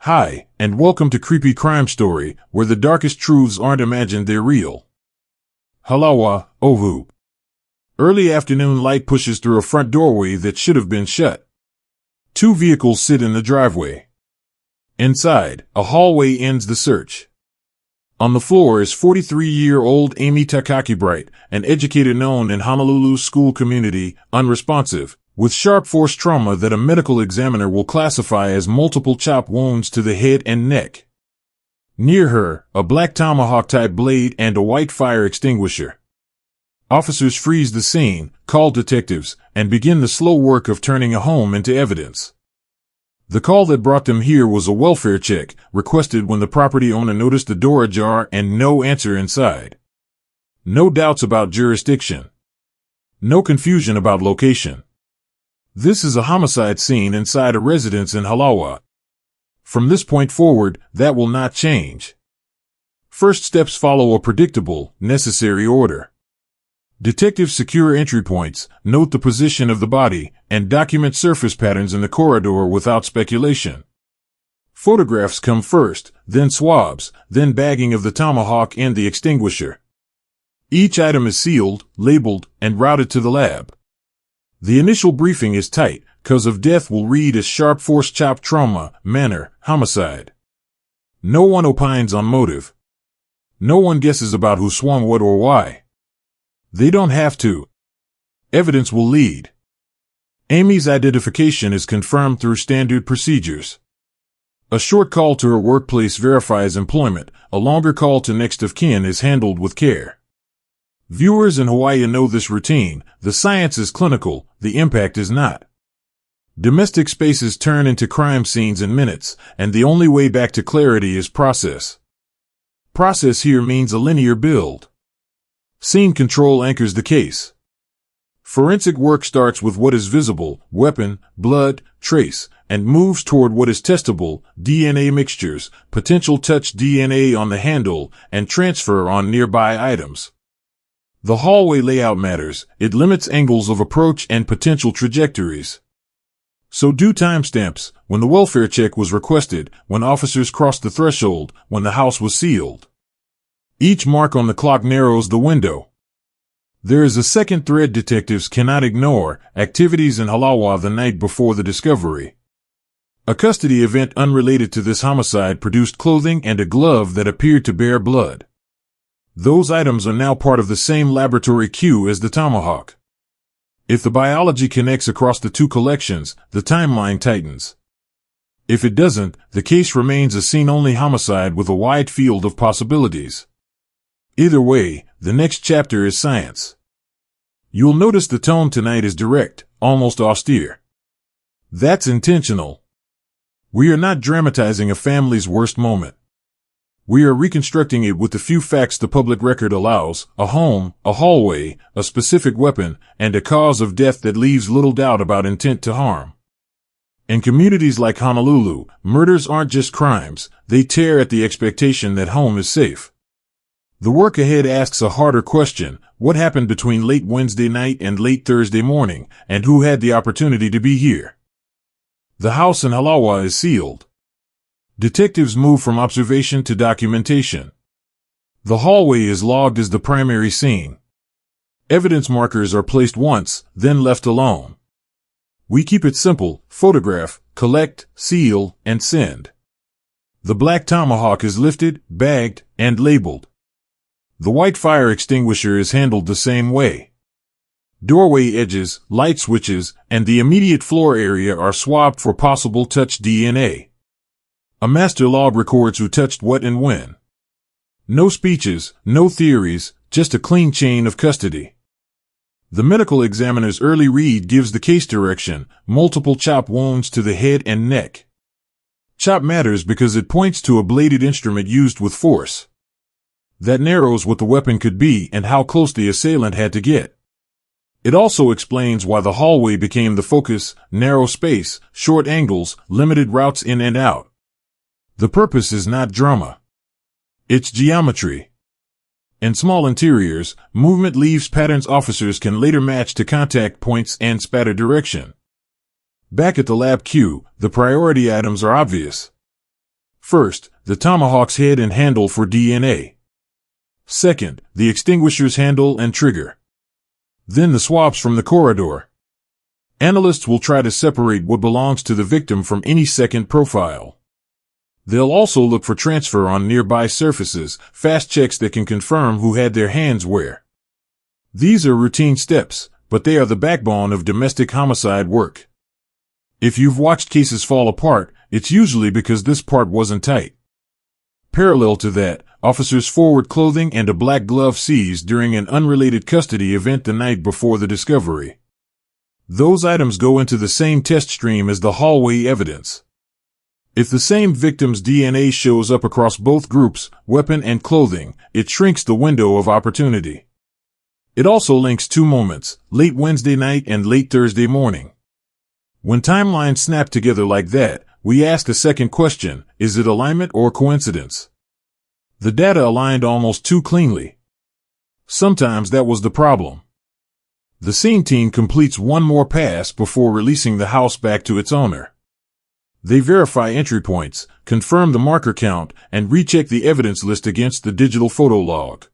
Hi, and welcome to Creepy Crime Story, where the darkest truths aren't imagined, they're real. Halawa, Ovu. Early afternoon light pushes through a front doorway that should have been shut. Two vehicles sit in the driveway. Inside, a hallway ends the search. On the floor is 43-year-old Amy Takaki Bright, an educator known in Honolulu's school community, unresponsive, with sharp force trauma that a medical examiner will classify as multiple chop wounds to the head and neck. Near her, a black Tomahawk-type blade and a white fire extinguisher. Officers freeze the scene, call detectives, and begin the slow work of turning a home into evidence. The call that brought them here was a welfare check, requested when the property owner noticed the door ajar and no answer inside. No doubts about jurisdiction. No confusion about location. This is a homicide scene inside a residence in Halawa. From this point forward, that will not change. First steps follow a predictable, necessary order. Detectives secure entry points, note the position of the body, and document surface patterns in the corridor without speculation. Photographs come first, then swabs, then bagging of the tomahawk and the extinguisher. Each item is sealed, labeled, and routed to the lab. The initial briefing is tight, cause of death will read as sharp force chop trauma, manner, homicide. No one opines on motive. No one guesses about who swung what or why. They don't have to. Evidence will lead. Amy's identification is confirmed through standard procedures. A short call to her workplace verifies employment, a longer call to next of kin is handled with care. Viewers in Hawaii know this routine. The science is clinical, the impact is not. Domestic spaces turn into crime scenes in minutes, and the only way back to clarity is process. Process here means a linear build. Scene control anchors the case. Forensic work starts with what is visible, weapon, blood, trace, and moves toward what is testable, DNA mixtures, potential touch DNA on the handle, and transfer on nearby items. The hallway layout matters. It limits angles of approach and potential trajectories. So do timestamps, when the welfare check was requested, when officers crossed the threshold, when the house was sealed. Each mark on the clock narrows the window. There is a second thread detectives cannot ignore: activities in Halawa the night before the discovery. A custody event unrelated to this homicide produced clothing and a glove that appeared to bear blood. Those items are now part of the same laboratory queue as the tomahawk. If the biology connects across the two collections, the timeline tightens. If it doesn't, the case remains a scene-only homicide with a wide field of possibilities. Either way, the next chapter is science. You'll notice the tone tonight is direct, almost austere. That's intentional. We are not dramatizing a family's worst moment. We are reconstructing it with the few facts the public record allows: a home, a hallway, a specific weapon, and a cause of death that leaves little doubt about intent to harm. In communities like Honolulu, murders aren't just crimes, they tear at the expectation that home is safe. The work ahead asks a harder question: what happened between late Wednesday night and late Thursday morning, and who had the opportunity to be here? The house in Halawa is sealed. Detectives move from observation to documentation. The hallway is logged as the primary scene. Evidence markers are placed once, then left alone. We keep it simple: photograph, collect, seal, and send. The black tomahawk is lifted, bagged, and labeled. The white fire extinguisher is handled the same way. Doorway edges, light switches, and the immediate floor area are swabbed for possible touch DNA. A master log records who touched what and when. No speeches, no theories, just a clean chain of custody. The medical examiner's early read gives the case direction: multiple chop wounds to the head and neck. Chop matters because it points to a bladed instrument used with force. That narrows what the weapon could be and how close the assailant had to get. It also explains why the hallway became the focus: narrow space, short angles, limited routes in and out. The purpose is not drama. It's geometry. In small interiors, movement leaves patterns officers can later match to contact points and spatter direction. Back at the lab queue, the priority items are obvious. First, the Tomahawk's head and handle for DNA. Second, the extinguisher's handle and trigger. Then the swabs from the corridor. Analysts will try to separate what belongs to the victim from any second profile. They'll also look for transfer on nearby surfaces, fast checks that can confirm who had their hands where. These are routine steps, but they are the backbone of domestic homicide work. If you've watched cases fall apart, it's usually because this part wasn't tight. Parallel to that, officers forward clothing and a black glove seized during an unrelated custody event the night before the discovery. Those items go into the same test stream as the hallway evidence. If the same victim's DNA shows up across both groups, weapon and clothing, it shrinks the window of opportunity. It also links two moments, late Wednesday night and late Thursday morning. When timelines snap together like that, we ask a second question, is it alignment or coincidence? The data aligned almost too cleanly. Sometimes that was the problem. The scene team completes one more pass before releasing the house back to its owner. They verify entry points, confirm the marker count, and recheck the evidence list against the digital photo log.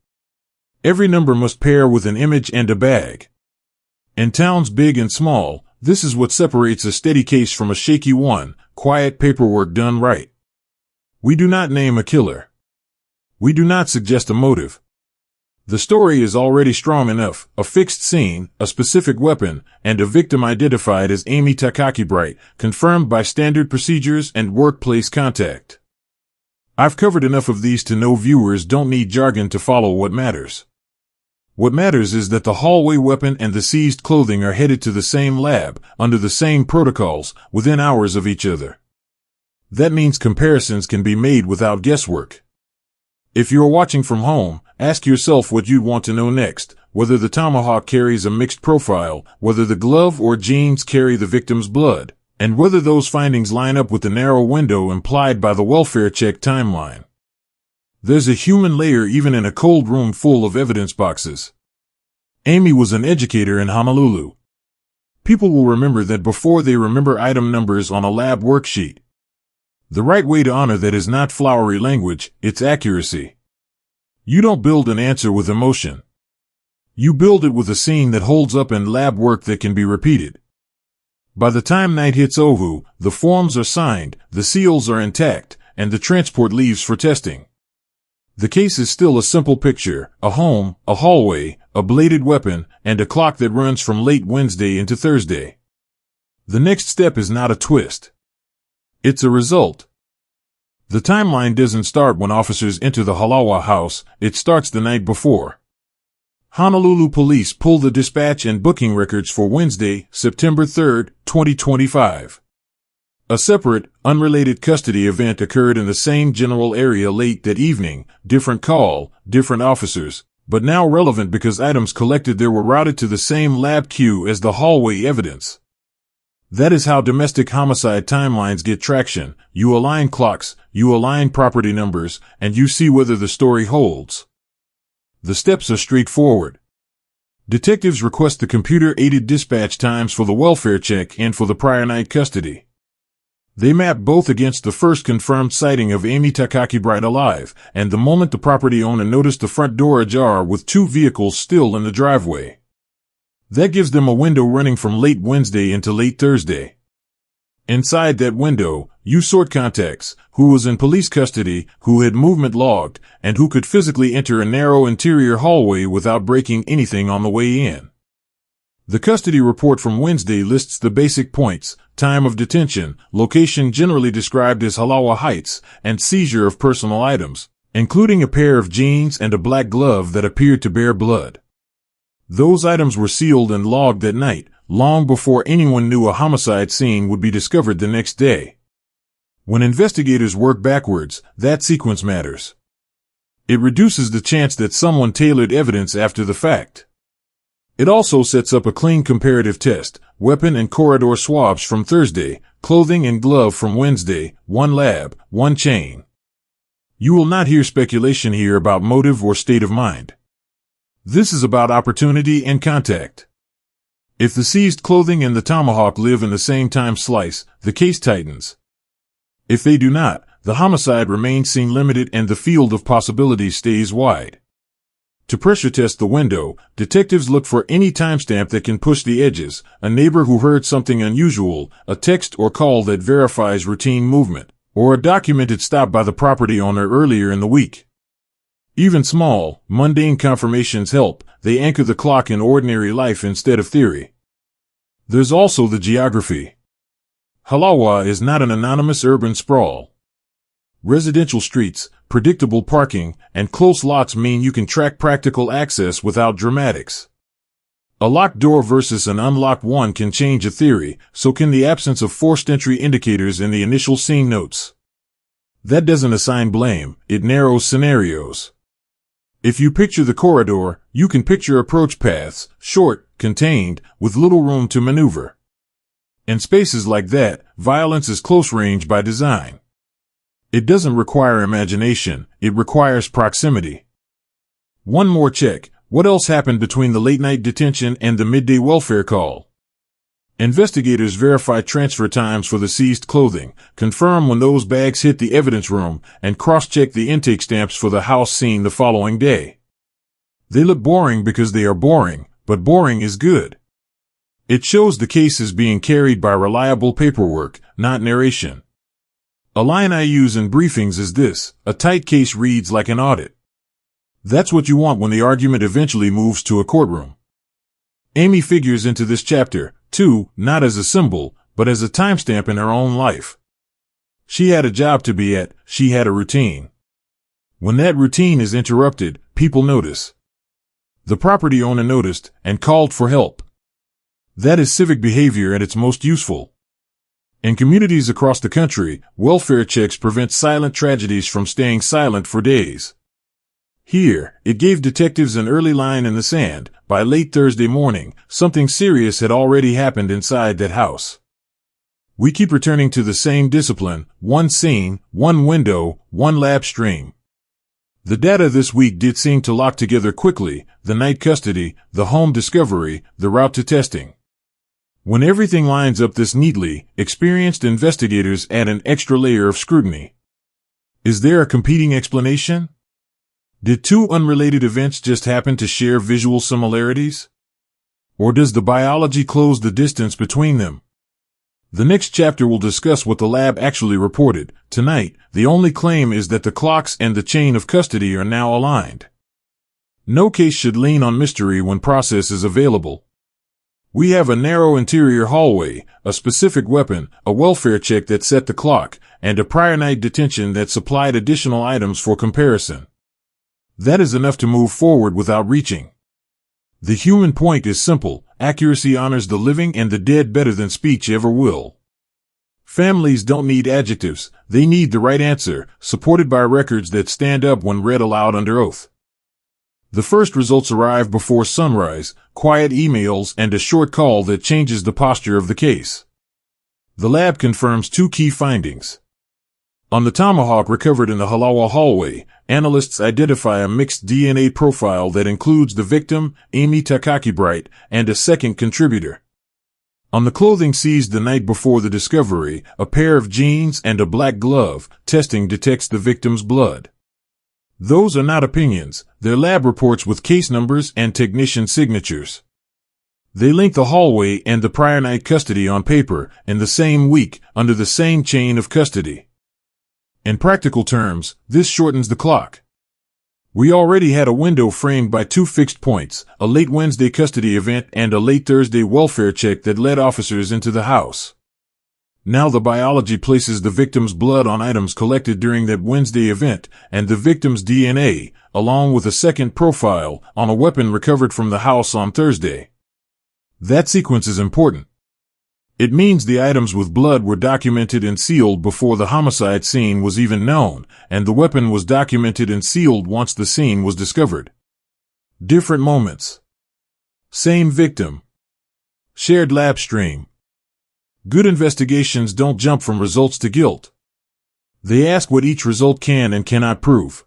Every number must pair with an image and a bag. In towns big and small, this is what separates a steady case from a shaky one, quiet paperwork done right. We do not name a killer. We do not suggest a motive. The story is already strong enough, a fixed scene, a specific weapon, and a victim identified as Amy Takaki, confirmed by standard procedures and workplace contact. I've covered enough of these to know viewers don't need jargon to follow what matters. What matters is that the hallway weapon and the seized clothing are headed to the same lab, under the same protocols, within hours of each other. That means comparisons can be made without guesswork. If you're watching from home, ask yourself what you'd want to know next, whether the Tomahawk carries a mixed profile, whether the glove or jeans carry the victim's blood, and whether those findings line up with the narrow window implied by the welfare check timeline. There's a human layer even in a cold room full of evidence boxes. Amy was an educator in Honolulu. People will remember that before they remember item numbers on a lab worksheet. The right way to honor that is not flowery language, it's accuracy. You don't build an answer with emotion. You build it with a scene that holds up and lab work that can be repeated. By the time night hits Oahu, the forms are signed, the seals are intact, and the transport leaves for testing. The case is still a simple picture, a home, a hallway, a bladed weapon, and a clock that runs from late Wednesday into Thursday. The next step is not a twist. It's a result. The timeline doesn't start when officers enter the Halawa house, it starts the night before. Honolulu police pull the dispatch and booking records for Wednesday, September 3, 2025. A separate, unrelated custody event occurred in the same general area late that evening, different call, different officers, but now relevant because items collected there were routed to the same lab queue as the hallway evidence. That is how domestic homicide timelines get traction. You align clocks, you align property numbers, and you see whether the story holds. The steps are straightforward. Detectives request the computer-aided dispatch times for the welfare check and for the prior night custody. They map both against the first confirmed sighting of Amy Takaki alive, and the moment the property owner noticed the front door ajar with two vehicles still in the driveway. That gives them a window running from late Wednesday into late Thursday. Inside that window, you sort contacts, who was in police custody, who had movement logged, and who could physically enter a narrow interior hallway without breaking anything on the way in. The custody report from Wednesday lists the basic points: time of detention, location generally described as Halawa Heights, and seizure of personal items, including a pair of jeans and a black glove that appeared to bear blood. Those items were sealed and logged that night, long before anyone knew a homicide scene would be discovered the next day. When investigators work backwards, that sequence matters. It reduces the chance that someone tailored evidence after the fact. It also sets up a clean comparative test: weapon and corridor swabs from Thursday, clothing and glove from Wednesday, one lab, one chain. You will not hear speculation here about motive or state of mind. This is about opportunity and contact. If the seized clothing and the Tomahawk live in the same time slice, the case tightens. If they do not, the homicide remains scene limited and the field of possibilities stays wide. To pressure test the window, detectives look for any timestamp that can push the edges, a neighbor who heard something unusual, a text or call that verifies routine movement, or a documented stop by the property owner earlier in the week. Even small, mundane confirmations help. They anchor the clock in ordinary life instead of theory. There's also the geography. Halawa is not an anonymous urban sprawl. Residential streets, predictable parking, and close lots mean you can track practical access without dramatics. A locked door versus an unlocked one can change a theory, so can the absence of forced entry indicators in the initial scene notes. That doesn't assign blame, it narrows scenarios. If you picture the corridor, you can picture approach paths, short, contained, with little room to maneuver. In spaces like that, violence is close range by design. It doesn't require imagination, it requires proximity. One more check. What else happened between the late-night detention and the midday welfare call? Investigators verify transfer times for the seized clothing, confirm when those bags hit the evidence room, and cross-check the intake stamps for the house scene the following day. They look boring because they are boring, but boring is good. It shows the case is being carried by reliable paperwork, not narration. A line I use in briefings is this: a tight case reads like an audit. That's what you want when the argument eventually moves to a courtroom. Amy figures into this chapter, too, not as a symbol, but as a timestamp in her own life. She had a job to be at, she had a routine. When that routine is interrupted, people notice. The property owner noticed and called for help. That is civic behavior at its most useful. In communities across the country, welfare checks prevent silent tragedies from staying silent for days. Here, it gave detectives an early line in the sand. By late Thursday morning, something serious had already happened inside that house. We keep returning to the same discipline: one scene, one window, one lab stream. The data this week did seem to lock together quickly: the night custody, the home discovery, the route to testing. When everything lines up this neatly, experienced investigators add an extra layer of scrutiny. Is there a competing explanation? Did two unrelated events just happen to share visual similarities? Or does the biology close the distance between them? The next chapter will discuss what the lab actually reported. Tonight, the only claim is that the clocks and the chain of custody are now aligned. No case should lean on mystery when process is available. We have a narrow interior hallway, a specific weapon, a welfare check that set the clock, and a prior night detention that supplied additional items for comparison. That is enough to move forward without reaching. The human point is simple: accuracy honors the living and the dead better than speech ever will. Families don't need adjectives, they need the right answer, supported by records that stand up when read aloud under oath. The first results arrive before sunrise: quiet emails and a short call that changes the posture of the case. The lab confirms two key findings. On the Tomahawk recovered in the Halawa hallway, analysts identify a mixed DNA profile that includes the victim, Amy Takakibright, and a second contributor. On the clothing seized the night before the discovery, a pair of jeans and a black glove, testing detects the victim's blood. Those are not opinions, they're lab reports with case numbers and technician signatures. They link the hallway and the prior night custody on paper, in the same week, under the same chain of custody. In practical terms, this shortens the clock. We already had a window framed by two fixed points: a late Wednesday custody event and a late Thursday welfare check that led officers into the house. Now the biology places the victim's blood on items collected during that Wednesday event, and the victim's DNA, along with a second profile, on a weapon recovered from the house on Thursday. That sequence is important. It means the items with blood were documented and sealed before the homicide scene was even known, and the weapon was documented and sealed once the scene was discovered. Different moments. Same victim. Shared lab stream. Good investigations don't jump from results to guilt. They ask what each result can and cannot prove.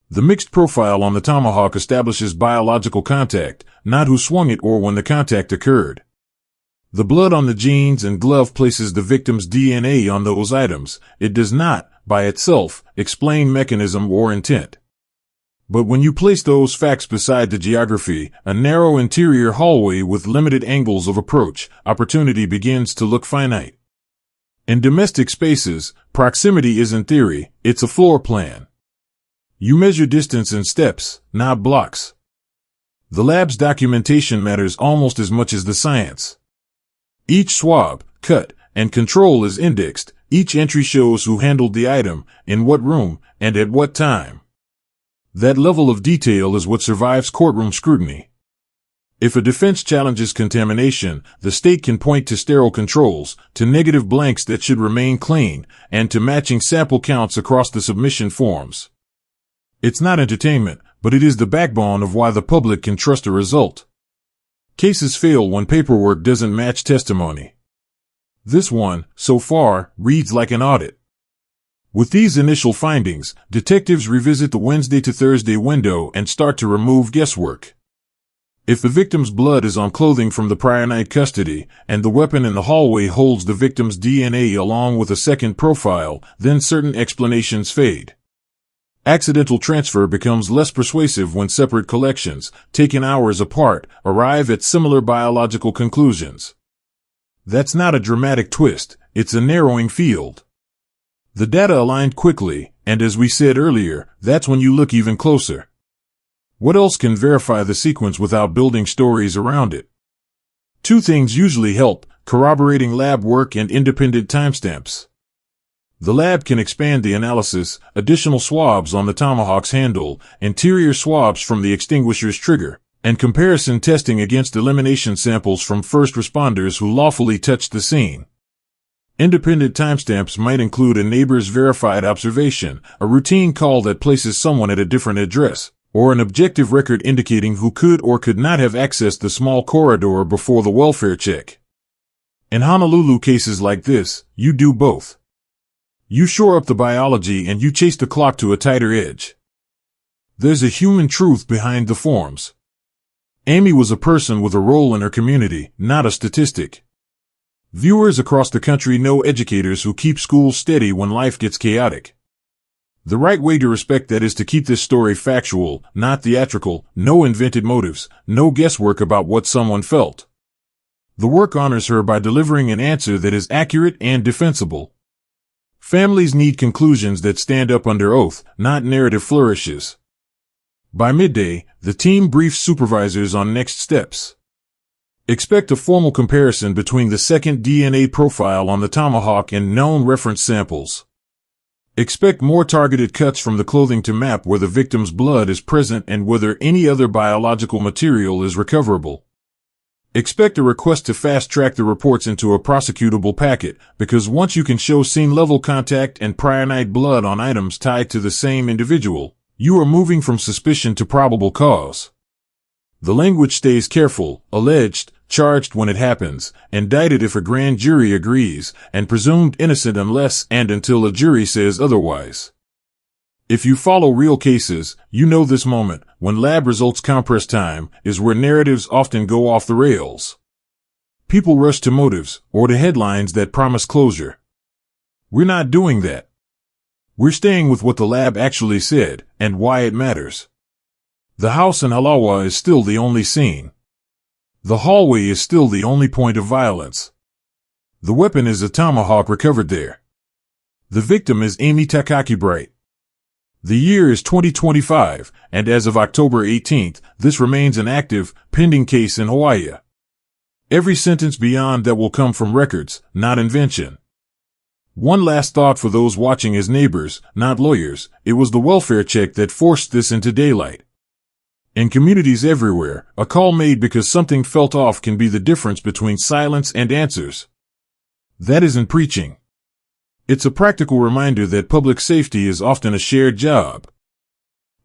The mixed profile on the Tomahawk establishes biological contact, not who swung it or when the contact occurred. The blood on the jeans and glove places the victim's DNA on those items. It does not, by itself, explain mechanism or intent. But when you place those facts beside the geography, a narrow interior hallway with limited angles of approach, opportunity begins to look finite. In domestic spaces, proximity isn't theory, it's a floor plan. You measure distance in steps, not blocks. The lab's documentation matters almost as much as the science. Each swab, cut, and control is indexed. Each entry shows who handled the item, in what room, and at what time. That level of detail is what survives courtroom scrutiny. If a defense challenges contamination, the state can point to sterile controls, to negative blanks that should remain clean, and to matching sample counts across the submission forms. It's not entertainment, but it is the backbone of why the public can trust a result. Cases fail when paperwork doesn't match testimony. This one, so far, reads like an audit. With these initial findings, detectives revisit the Wednesday to Thursday window and start to remove guesswork. If the victim's blood is on clothing from the prior night custody, and the weapon in the hallway holds the victim's DNA along with a second profile, then certain explanations fade. Accidental transfer becomes less persuasive when separate collections, taken hours apart, arrive at similar biological conclusions. That's not a dramatic twist, it's a narrowing field. The data aligned quickly, and as we said earlier, that's when you look even closer. What else can verify the sequence without building stories around it? Two things usually help: corroborating lab work and independent timestamps. The lab can expand the analysis, additional swabs on the Tomahawk's handle, interior swabs from the extinguisher's trigger, and comparison testing against elimination samples from first responders who lawfully touched the scene. Independent timestamps might include a neighbor's verified observation, a routine call that places someone at a different address, or an objective record indicating who could or could not have accessed the small corridor before the welfare check. In Honolulu cases like this, you do both. You shore up the biology and you chase the clock to a tighter edge. There's a human truth behind the forms. Amy was a person with a role in her community, not a statistic. Viewers across the country know educators who keep schools steady when life gets chaotic. The right way to respect that is to keep this story factual, not theatrical, no invented motives, no guesswork about what someone felt. The work honors her by delivering an answer that is accurate and defensible. Families need conclusions that stand up under oath, not narrative flourishes. By midday, the team briefs supervisors on next steps. Expect a formal comparison between the second DNA profile on the Tomahawk and known reference samples. Expect more targeted cuts from the clothing to map where the victim's blood is present and whether any other biological material is recoverable. Expect a request to fast-track the reports into a prosecutable packet, because once you can show scene-level contact and prior night blood on items tied to the same individual, you are moving from suspicion to probable cause. The language stays careful: alleged, charged when it happens, indicted if a grand jury agrees, and presumed innocent unless and until a jury says otherwise. If you follow real cases, you know this moment, when lab results compress time, is where narratives often go off the rails. People rush to motives, or to headlines that promise closure. We're not doing that. We're staying with what the lab actually said, and why it matters. The house in Halawa is still the only scene. The hallway is still the only point of violence. The weapon is a tomahawk recovered there. The victim is Amy Takaki Bright. The year is 2025, and as of October 18th, this remains an active, pending case in Hawaii. Every sentence beyond that will come from records, not invention. One last thought for those watching as neighbors, not lawyers: it was the welfare check that forced this into daylight. In communities everywhere, a call made because something felt off can be the difference between silence and answers. That isn't preaching. It's a practical reminder that public safety is often a shared job.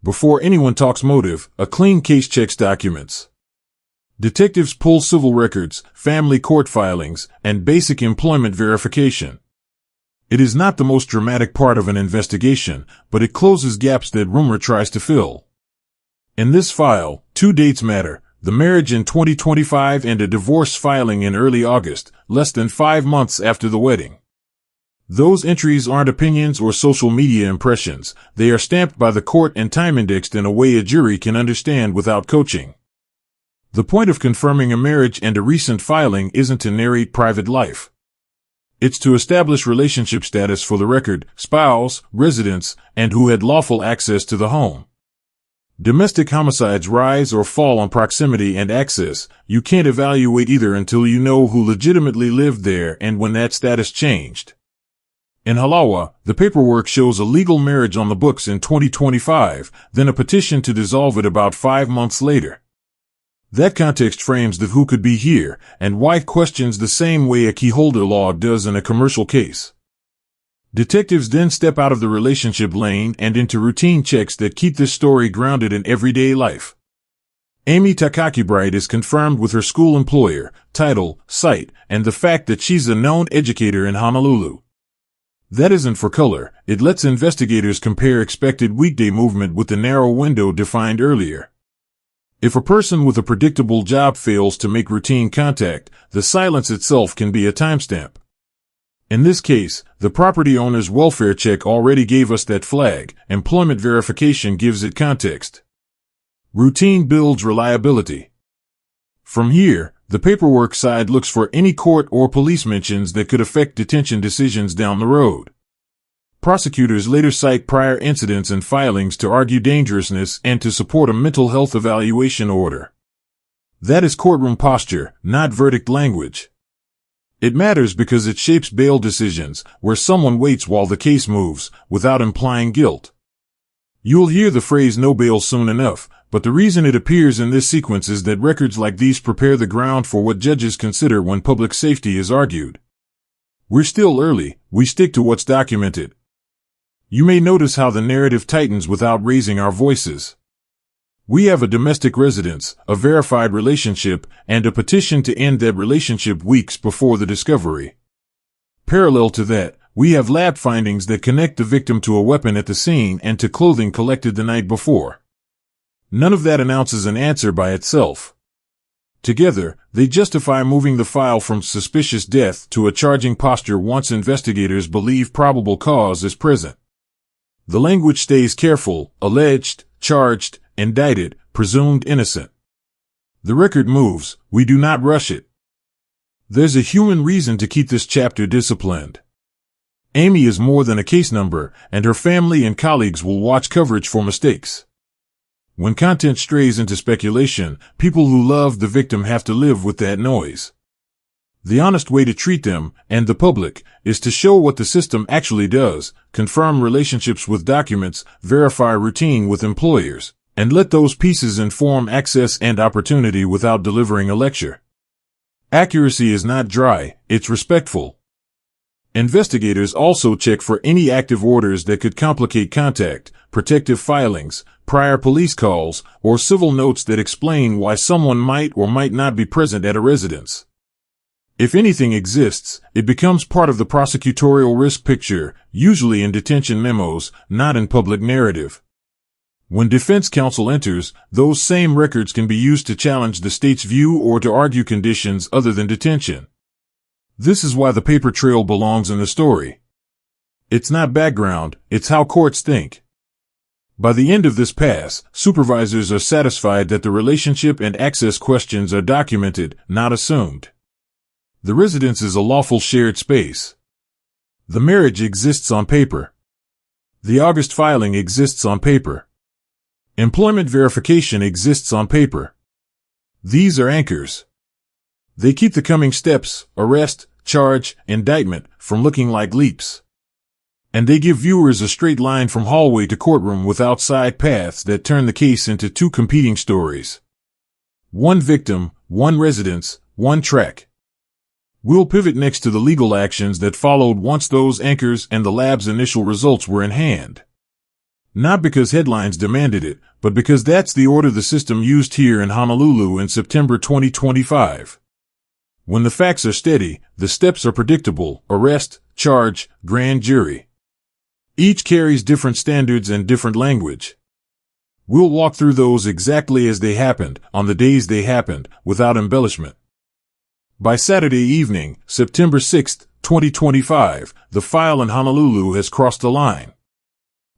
Before anyone talks motive, a clean case checks documents. Detectives pull civil records, family court filings, and basic employment verification. It is not the most dramatic part of an investigation, but it closes gaps that rumor tries to fill. In this file, two dates matter: the marriage in 2025 and a divorce filing in early August, less than 5 months after the wedding. Those entries aren't opinions or social media impressions. They are stamped by the court and time indexed in a way a jury can understand without coaching. The point of confirming a marriage and a recent filing isn't to narrate private life. It's to establish relationship status for the record, spouse, residents, and who had lawful access to the home. Domestic homicides rise or fall on proximity and access. You can't evaluate either until you know who legitimately lived there and when that status changed. In Halawa, the paperwork shows a legal marriage on the books in 2025, then a petition to dissolve it about 5 months later. That context frames the who could be here and why questions the same way a keyholder log does in a commercial case. Detectives then step out of the relationship lane and into routine checks that keep this story grounded in everyday life. Amy Takakibright is confirmed with her school employer, title, site, and the fact that she's a known educator in Honolulu. That isn't for color. It lets investigators compare expected weekday movement with the narrow window defined earlier. If a person with a predictable job fails to make routine contact, the silence itself can be a timestamp. In this case, the property owner's welfare check already gave us that flag. Employment verification gives it context. Routine builds reliability. From here, the paperwork side looks for any court or police mentions that could affect detention decisions down the road. Prosecutors later cite prior incidents and filings to argue dangerousness and to support a mental health evaluation order. That is courtroom posture, not verdict language. It matters because it shapes bail decisions, where someone waits while the case moves, without implying guilt. You'll hear the phrase no bail soon enough, but the reason it appears in this sequence is that records like these prepare the ground for what judges consider when public safety is argued. We're still early, we stick to what's documented. You may notice how the narrative tightens without raising our voices. We have a domestic residence, a verified relationship, and a petition to end that relationship weeks before the discovery. Parallel to that, we have lab findings that connect the victim to a weapon at the scene and to clothing collected the night before. None of that announces an answer by itself. Together, they justify moving the file from suspicious death to a charging posture once investigators believe probable cause is present. The language stays careful: alleged, charged, indicted, presumed innocent. The record moves, we do not rush it. There's a human reason to keep this chapter disciplined. Amy is more than a case number, and her family and colleagues will watch coverage for mistakes. When content strays into speculation, people who love the victim have to live with that noise. The honest way to treat them, and the public, is to show what the system actually does: confirm relationships with documents, verify routine with employers, and let those pieces inform access and opportunity without delivering a lecture. Accuracy is not dry, it's respectful. Investigators also check for any active orders that could complicate contact, protective filings, prior police calls, or civil notes that explain why someone might or might not be present at a residence. If anything exists, it becomes part of the prosecutorial risk picture, usually in detention memos, not in public narrative. When defense counsel enters, those same records can be used to challenge the state's view or to argue conditions other than detention. This is why the paper trail belongs in the story. It's not background, it's how courts think. By the end of this pass, supervisors are satisfied that the relationship and access questions are documented, not assumed. The residence is a lawful shared space. The marriage exists on paper. The August filing exists on paper. Employment verification exists on paper. These are anchors. They keep the coming steps, arrest, charge, indictment, from looking like leaps. And they give viewers a straight line from hallway to courtroom without side paths that turn the case into two competing stories. One victim, one residence, one track. We'll pivot next to the legal actions that followed once those anchors and the lab's initial results were in hand. Not because headlines demanded it, but because that's the order the system used here in Honolulu in September 2025. When the facts are steady, the steps are predictable: arrest, charge, grand jury. Each carries different standards and different language. We'll walk through those exactly as they happened, on the days they happened, without embellishment. By Saturday evening, September 6, 2025, the file in Honolulu has crossed the line.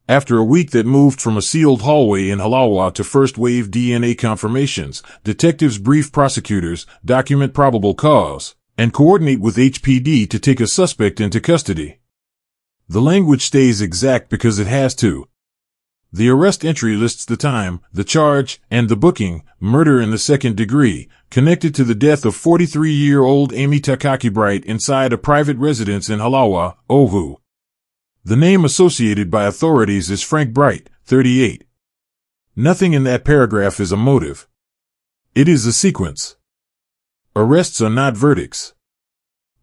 After a week that moved from a sealed hallway in Halawa to first-wave DNA confirmations, detectives brief prosecutors, document probable cause, and coordinate with HPD to take a suspect into custody. The language stays exact because it has to. The arrest entry lists the time, the charge, and the booking, murder in the second degree, connected to the death of 43-year-old Amy Takaki Bright inside a private residence in Halawa, Oahu. The name associated by authorities is Frank Bright, 38. Nothing in that paragraph is a motive. It is a sequence. Arrests are not verdicts.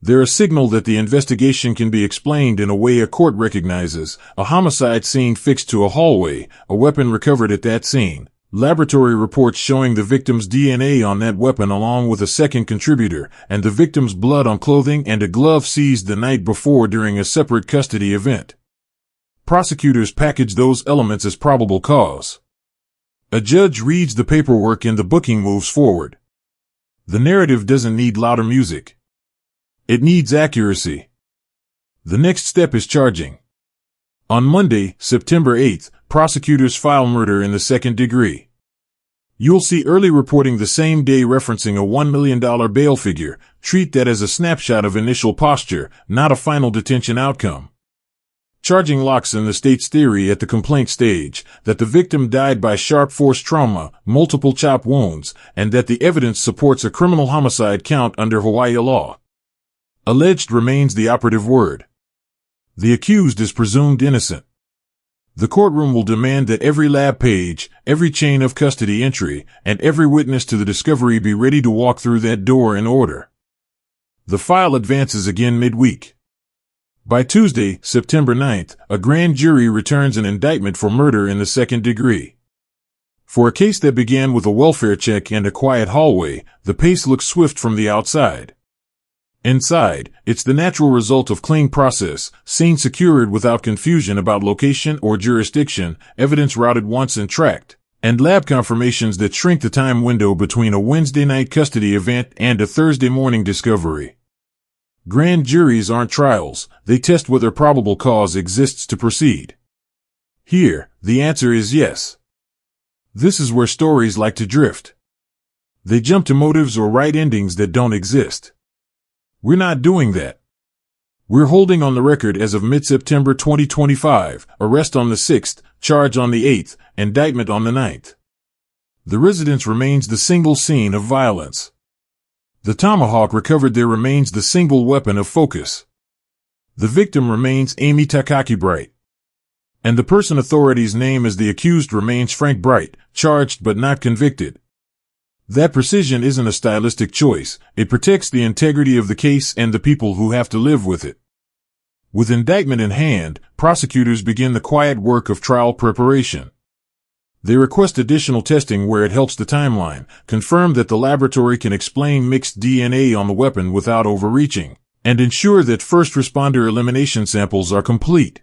They're a signal that the investigation can be explained in a way a court recognizes: a homicide scene fixed to a hallway, a weapon recovered at that scene, laboratory reports showing the victim's DNA on that weapon along with a second contributor, and the victim's blood on clothing and a glove seized the night before during a separate custody event. Prosecutors package those elements as probable cause. A judge reads the paperwork and the booking moves forward. The narrative doesn't need louder music. It needs accuracy. The next step is charging. On Monday, September 8th, prosecutors file murder in the second degree. You'll see early reporting the same day referencing a $1 million bail figure. Treat that as a snapshot of initial posture, not a final detention outcome. Charging locks in the state's theory at the complaint stage that the victim died by sharp force trauma, multiple chop wounds, and that the evidence supports a criminal homicide count under Hawaii law. Alleged remains the operative word. The accused is presumed innocent. The courtroom will demand that every lab page, every chain of custody entry, and every witness to the discovery be ready to walk through that door in order. The file advances again midweek. By Tuesday, September 9th, a grand jury returns an indictment for murder in the second degree. For a case that began with a welfare check and a quiet hallway, the pace looks swift from the outside. Inside, it's the natural result of clean process, scene secured without confusion about location or jurisdiction, evidence routed once and tracked, and lab confirmations that shrink the time window between a Wednesday night custody event and a Thursday morning discovery. Grand juries aren't trials, they test whether probable cause exists to proceed. Here, the answer is yes. This is where stories like to drift. They jump to motives or write endings that don't exist. We're not doing that. We're holding on the record as of mid-September 2025, arrest on the 6th, charge on the 8th, indictment on the 9th. The residence remains the single scene of violence. The Tomahawk recovered there remains the single weapon of focus. The victim remains Amy Takaki Bright. And the person authorities name as the accused remains Frank Bright, charged but not convicted. That precision isn't a stylistic choice, it protects the integrity of the case and the people who have to live with it. With indictment in hand, prosecutors begin the quiet work of trial preparation. They request additional testing where it helps the timeline, confirm that the laboratory can explain mixed DNA on the weapon without overreaching, and ensure that first responder elimination samples are complete.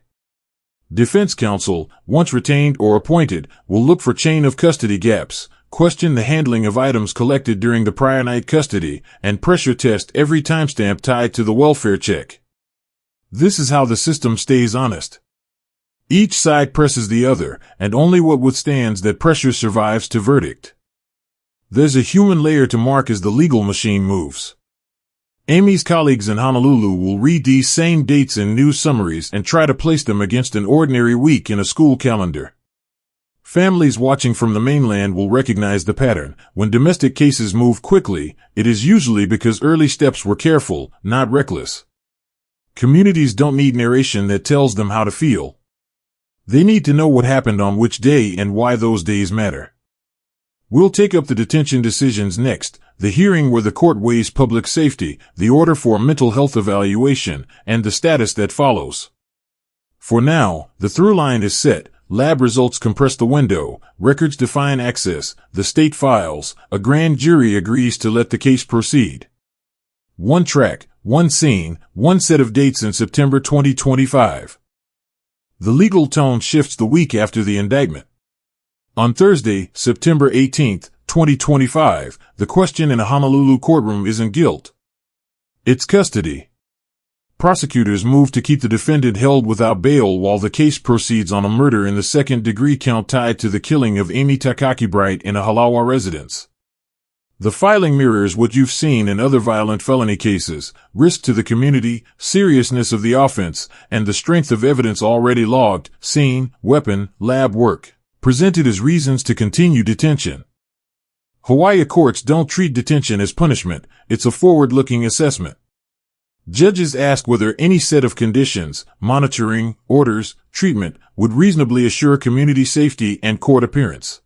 Defense counsel, once retained or appointed, will look for chain of custody gaps, question the handling of items collected during the prior night custody, and pressure test every timestamp tied to the welfare check. This is how the system stays honest. Each side presses the other, and only what withstands that pressure survives to verdict. There's a human layer to mark as the legal machine moves. Amy's colleagues in Honolulu will read these same dates in news summaries and try to place them against an ordinary week in a school calendar. Families watching from the mainland will recognize the pattern. When domestic cases move quickly, it is usually because early steps were careful, not reckless. Communities don't need narration that tells them how to feel. They need to know what happened on which day and why those days matter. We'll take up the detention decisions next, the hearing where the court weighs public safety, the order for a mental health evaluation, and the status that follows. For now, the through line is set. Lab results compress the window, records define access, the state files, a grand jury agrees to let the case proceed. One track, one scene, one set of dates in September 2025. The legal tone shifts the week after the indictment. On Thursday, September 18, 2025, the question in a Honolulu courtroom isn't guilt. It's custody. prosecutors move to keep the defendant held without bail while the case proceeds on a murder in the second-degree count tied to the killing of Amy Takaki Bright in a Halawa residence. The filing mirrors what you've seen in other violent felony cases: risk to the community, seriousness of the offense, and the strength of evidence already logged, scene, weapon, lab work, presented as reasons to continue detention. Hawaii courts don't treat detention as punishment, it's a forward-looking assessment. Judges ask whether any set of conditions, monitoring, orders, treatment, would reasonably assure community safety and court appearance.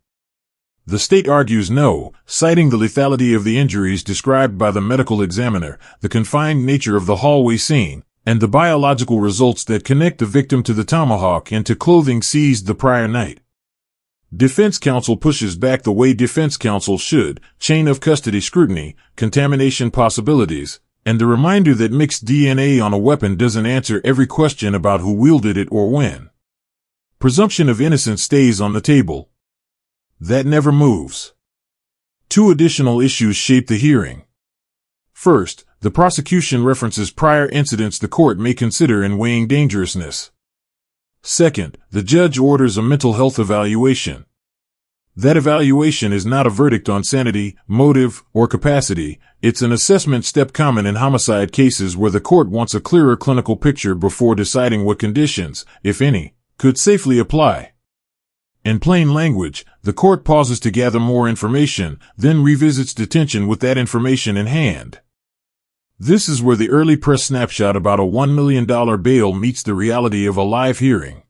The state argues no, citing the lethality of the injuries described by the medical examiner, the confined nature of the hallway scene, and the biological results that connect the victim to the tomahawk and to clothing seized the prior night. Defense counsel pushes back the way defense counsel should: chain of custody scrutiny, contamination possibilities, and the reminder that mixed DNA on a weapon doesn't answer every question about who wielded it or when. Presumption of innocence stays on the table. That never moves. Two additional issues shape the hearing. First, the prosecution references prior incidents the court may consider in weighing dangerousness. Second, the judge orders a mental health evaluation. That evaluation is not a verdict on sanity, motive, or capacity. It's an assessment step common in homicide cases where the court wants a clearer clinical picture before deciding what conditions, if any, could safely apply. In plain language, the court pauses to gather more information, then revisits detention with that information in hand. This is where the early press snapshot about a $1 million bail meets the reality of a live hearing.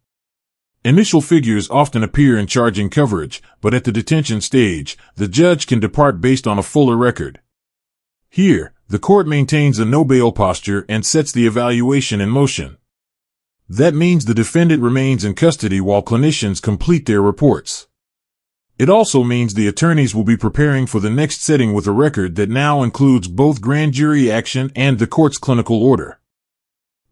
Initial figures often appear in charging coverage, but at the detention stage, the judge can depart based on a fuller record. Here, the court maintains a no-bail posture and sets the evaluation in motion. That means the defendant remains in custody while clinicians complete their reports. It also means the attorneys will be preparing for the next setting with a record that now includes both grand jury action and the court's clinical order.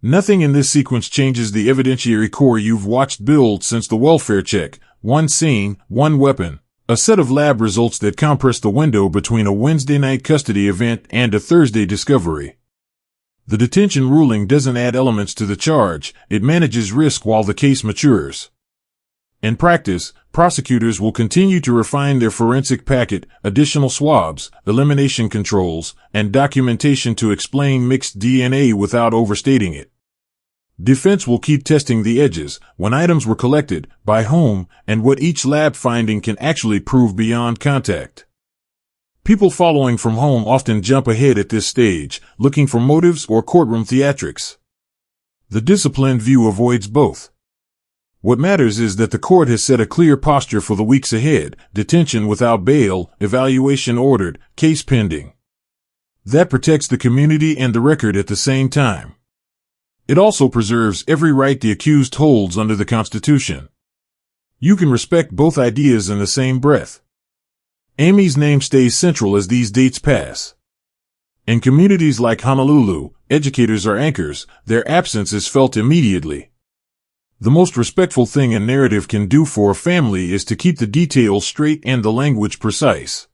Nothing in this sequence changes the evidentiary core you've watched build since the welfare check: one scene, one weapon, a set of lab results that compress the window between a Wednesday night custody event and a Thursday discovery. The detention ruling doesn't add elements to the charge, it manages risk while the case matures. In practice, prosecutors will continue to refine their forensic packet: additional swabs, elimination controls, and documentation to explain mixed DNA without overstating it. Defense will keep testing the edges: when items were collected, by whom, and what each lab finding can actually prove beyond contact. People following from home often jump ahead at this stage, looking for motives or courtroom theatrics. The disciplined view avoids both. What matters is that the court has set a clear posture for the weeks ahead: detention without bail, evaluation ordered, case pending. That protects the community and the record at the same time. It also preserves every right the accused holds under the Constitution. You can respect both ideas in the same breath. Amy's name stays central as these dates pass. In communities like Honolulu, educators are anchors; their absence is felt immediately. The most respectful thing a narrative can do for a family is to keep the details straight and the language precise.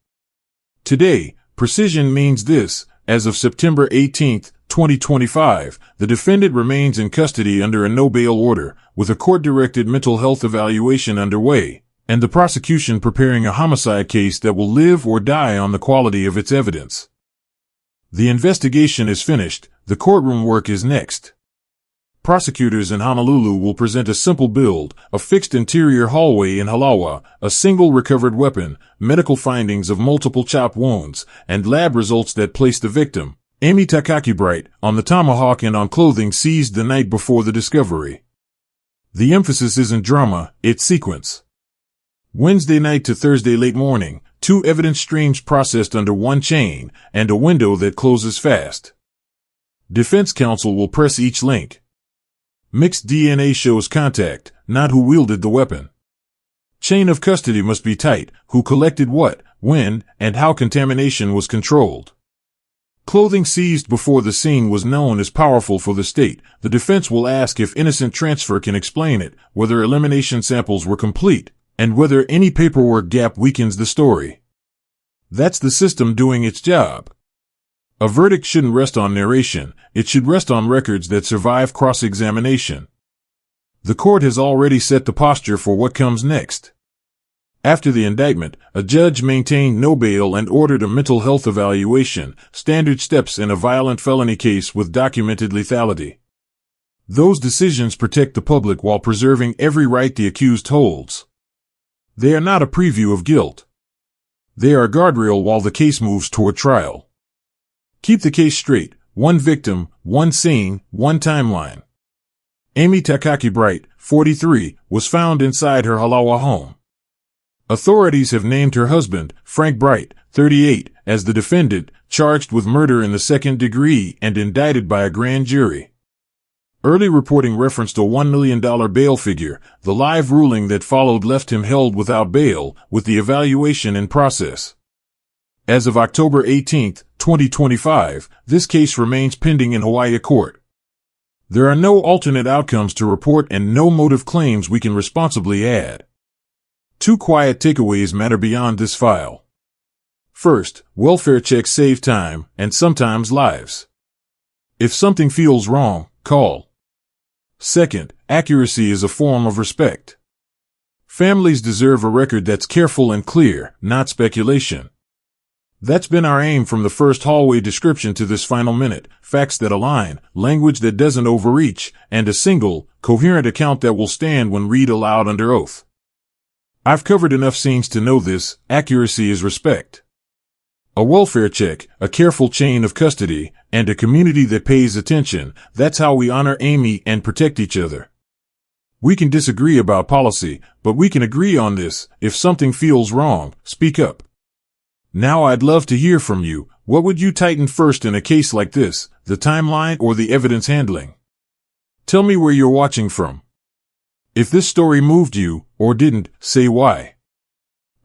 Today, precision means this: as of September 18, 2025, the defendant remains in custody under a no-bail order, with a court-directed mental health evaluation underway, and the prosecution preparing a homicide case that will live or die on the quality of its evidence. The investigation is finished, the courtroom work is next. Prosecutors in Honolulu will present a simple build: a fixed interior hallway in Halawa, a single recovered weapon, medical findings of multiple chop wounds, and lab results that place the victim, Amy Takaki Bright, on the tomahawk and on clothing seized the night before the discovery. The emphasis isn't drama, it's sequence. Wednesday night to Thursday late morning, 2 evidence streams processed under one chain, and a window that closes fast. Defense counsel will press each link. Mixed DNA shows contact, not who wielded the weapon. Chain of custody must be tight: who collected what, when, and how contamination was controlled. Clothing seized before the scene was known is powerful for the state. The defense will ask if innocent transfer can explain it, whether elimination samples were complete, and whether any paperwork gap weakens the story. That's the system doing its job. A verdict shouldn't rest on narration, it should rest on records that survive cross-examination. The court has already set the posture for what comes next. After the indictment, a judge maintained no bail and ordered a mental health evaluation, standard steps in a violent felony case with documented lethality. Those decisions protect the public while preserving every right the accused holds. They are not a preview of guilt. They are a guardrail while the case moves toward trial. Keep the case straight: one victim, one scene, one timeline. Amy Takaki Bright, 43, was found inside her Halawa home. Authorities have named her husband, Frank Bright, 38, as the defendant, charged with murder in the second degree and indicted by a grand jury. Early reporting referenced a $1 million bail figure. The live ruling that followed left him held without bail, with the evaluation in process. As of October 18, 2025, this case remains pending in Hawaii court. There are no alternate outcomes to report and no motive claims we can responsibly add. Two quiet takeaways matter beyond this file. First, welfare checks save time and sometimes lives. If something feels wrong, call. Second, accuracy is a form of respect. Families deserve a record that's careful and clear, not speculation. That's been our aim from the first hallway description to this final minute: facts that align, language that doesn't overreach, and a single, coherent account that will stand when read aloud under oath. I've covered enough scenes to know this: accuracy is respect. A welfare check, a careful chain of custody, and a community that pays attention. That's how we honor Amy and protect each other. We can disagree about policy, but we can agree on this: if something feels wrong, speak up. Now I'd love to hear from you. What would you tighten first in a case like this, the timeline or the evidence handling? Tell me where you're watching from. If this story moved you, or didn't, say why.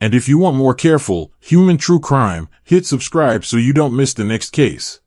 And if you want more careful, human true crime, hit subscribe so you don't miss the next case.